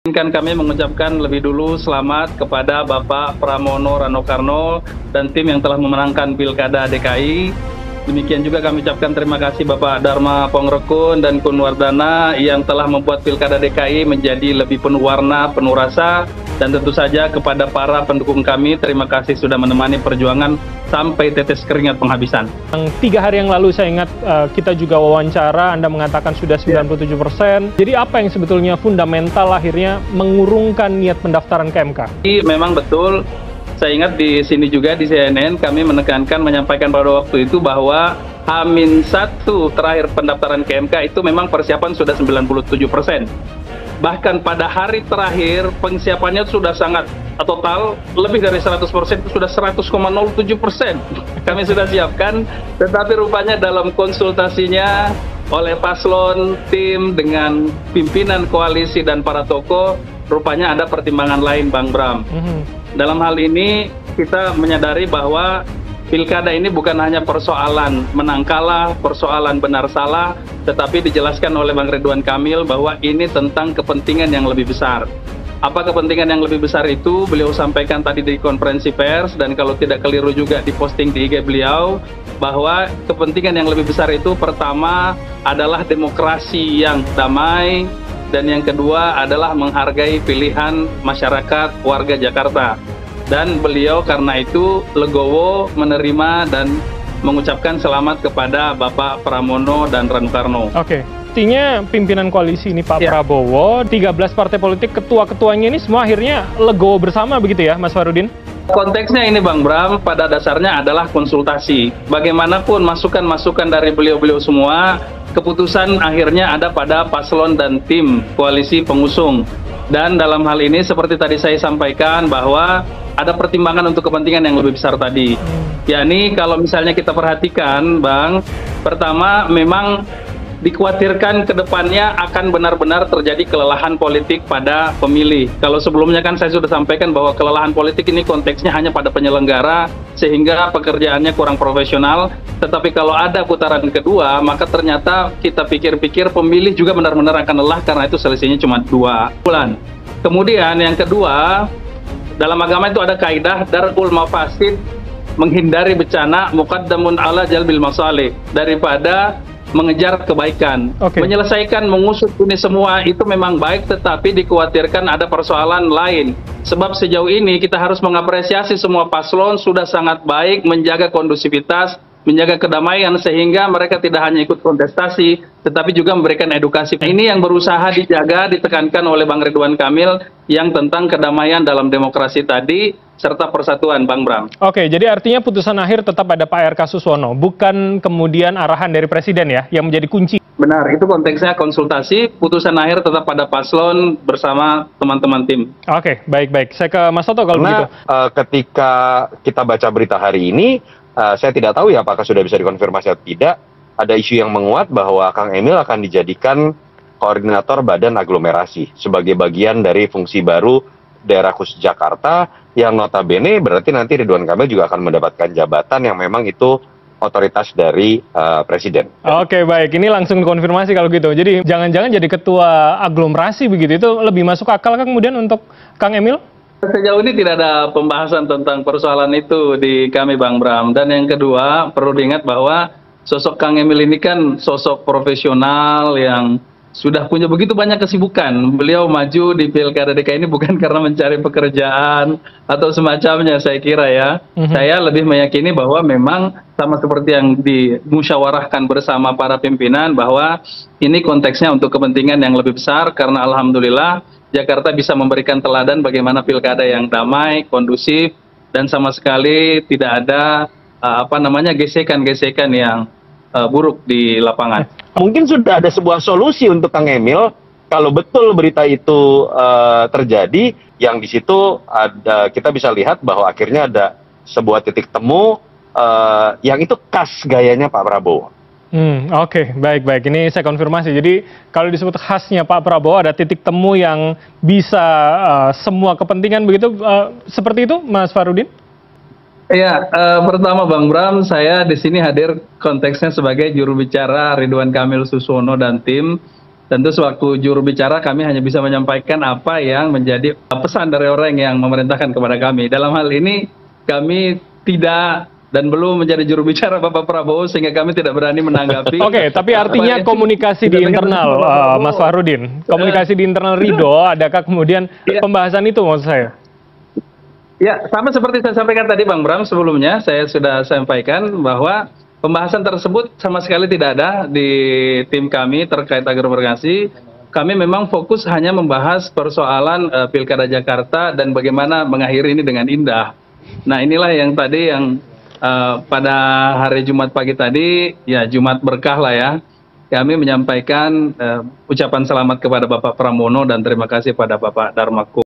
Izinkan kami mengucapkan lebih dulu selamat kepada Bapak Pramono Ranokarno dan tim yang telah memenangkan Pilkada DKI. Demikian juga kami ucapkan terima kasih Bapak Dharma Pongrekun dan Kunwardana yang telah membuat Pilkada DKI menjadi lebih penuh warna, penuh rasa. Dan tentu saja kepada para pendukung kami, terima kasih sudah menemani perjuangan sampai tetes keringat penghabisan. 3 hari yang lalu saya ingat kita juga wawancara, Anda mengatakan sudah 97%. Jadi apa yang sebetulnya fundamental akhirnya mengurungkan niat pendaftaran ke MK? Memang betul, saya ingat di sini juga di CNN kami menekankan, menyampaikan pada waktu itu bahwa H-1 terakhir pendaftaran ke MK itu memang persiapan sudah 97%. Bahkan pada hari terakhir persiapannya sudah sangat total, lebih dari 100%, itu sudah 100,07%. Kami sudah siapkan, tetapi rupanya dalam konsultasinya oleh paslon, tim dengan pimpinan koalisi dan para tokoh, rupanya ada pertimbangan lain, Bang Bram. Dalam hal ini kita menyadari bahwa Pilkada ini bukan hanya persoalan menang kalah, persoalan benar salah, tetapi dijelaskan oleh Bang Ridwan Kamil bahwa ini tentang kepentingan yang lebih besar. Apa kepentingan yang lebih besar itu? Beliau sampaikan tadi di konferensi pers, dan kalau tidak keliru juga diposting di IG beliau, bahwa kepentingan yang lebih besar itu pertama adalah demokrasi yang damai, dan yang kedua adalah menghargai pilihan masyarakat warga Jakarta. Dan beliau karena itu legowo menerima dan mengucapkan selamat kepada Bapak Pramono dan Ranokarno. Oke, artinya pimpinan koalisi ini Pak Prabowo, 13 partai politik, ketua-ketuanya ini semua akhirnya legowo bersama begitu ya, Mas Farudin? Konteksnya ini Bang Bram, pada dasarnya adalah konsultasi. Bagaimanapun masukan-masukan dari beliau-beliau semua, keputusan akhirnya ada pada paslon dan tim koalisi pengusung. Dan dalam hal ini seperti tadi saya sampaikan bahwa ada pertimbangan untuk kepentingan yang lebih besar tadi. Yakni kalau misalnya kita perhatikan Bang, pertama memang dikhawatirkan ke depannya akan benar-benar terjadi kelelahan politik pada pemilih. Kalau sebelumnya kan saya sudah sampaikan bahwa kelelahan politik ini konteksnya hanya pada penyelenggara sehingga pekerjaannya kurang profesional. Tetapi kalau ada putaran kedua, maka ternyata kita pikir-pikir pemilih juga benar-benar akan lelah karena itu selisihnya cuma 2 bulan. Kemudian yang kedua, dalam agama itu ada kaidah darul mafasid, menghindari bencana, muqaddamun ala jalbil masalih, daripada mengejar kebaikan. Menyelesaikan, mengusut ini semua itu memang baik, tetapi dikhawatirkan ada persoalan lain. Sebab sejauh ini kita harus mengapresiasi semua paslon sudah sangat baik menjaga kondusivitas, menjaga kedamaian, sehingga mereka tidak hanya ikut kontestasi, tetapi juga memberikan edukasi. Ini yang berusaha dijaga, ditekankan oleh Bang Ridwan Kamil, yang tentang kedamaian dalam demokrasi tadi, serta persatuan, Bang Bram. Oke, jadi artinya putusan akhir tetap ada Pak R.K. Suswono, bukan kemudian arahan dari Presiden ya, yang menjadi kunci. Benar, itu konteksnya konsultasi, putusan akhir tetap pada paslon bersama teman-teman tim. Oke, baik-baik. Saya ke Mas Toto kalau begitu. Ketika kita baca berita hari ini, saya tidak tahu ya apakah sudah bisa dikonfirmasi atau tidak, ada isu yang menguat bahwa Kang Emil akan dijadikan koordinator badan aglomerasi sebagai bagian dari fungsi baru daerah khusus Jakarta, yang notabene berarti nanti Ridwan Kamil juga akan mendapatkan jabatan yang memang itu otoritas dari Presiden. Oke, baik. Ini langsung dikonfirmasi kalau gitu. Jadi jangan-jangan jadi ketua aglomerasi begitu, itu lebih masuk akal kan kemudian untuk Kang Emil? Sejauh ini tidak ada pembahasan tentang persoalan itu di kami, Bang Bram. Dan yang kedua, perlu diingat bahwa sosok Kang Emil ini kan sosok profesional yang sudah punya begitu banyak kesibukan. Beliau maju di Pilkada DKI ini bukan karena mencari pekerjaan atau semacamnya, saya kira ya. Saya lebih meyakini bahwa memang sama seperti yang dimusyawarahkan bersama para pimpinan, bahwa ini konteksnya untuk kepentingan yang lebih besar, karena alhamdulillah Jakarta bisa memberikan teladan bagaimana pilkada yang damai, kondusif, dan sama sekali tidak ada gesekan-gesekan yang buruk di lapangan. Mungkin sudah ada sebuah solusi untuk Kang Emil kalau betul berita itu terjadi, yang di situ ada, kita bisa lihat bahwa akhirnya ada sebuah titik temu yang itu khas gayanya Pak Prabowo. Oke, baik-baik. Ini saya konfirmasi. Jadi kalau disebut khasnya Pak Prabowo, ada titik temu yang bisa semua kepentingan begitu, seperti itu, Mas Farudin? Ya, pertama Bang Bram, saya di sini hadir konteksnya sebagai juru bicara Ridwan Kamil Suswono dan tim. Tentu sewaktu juru bicara kami hanya bisa menyampaikan apa yang menjadi pesan dari orang yang memerintahkan kepada kami. Dalam hal ini kami tidak dan belum menjadi juru bicara Bapak Prabowo sehingga kami tidak berani menanggapi. Oke, tapi artinya komunikasi di internal, Mas Fahrudin, komunikasi di internal Ridho, adakah kemudian pembahasan itu maksud saya? Ya, sama seperti saya sampaikan tadi Bang Bram sebelumnya, saya sudah sampaikan bahwa pembahasan tersebut sama sekali tidak ada di tim kami terkait aglomerasi. Kami memang fokus hanya membahas persoalan Pilkada Jakarta dan bagaimana mengakhiri ini dengan indah. Nah, inilah yang tadi yang pada hari Jumat pagi tadi, ya Jumat berkah lah ya, kami menyampaikan ucapan selamat kepada Bapak Pramono dan terima kasih pada Bapak Darmaku.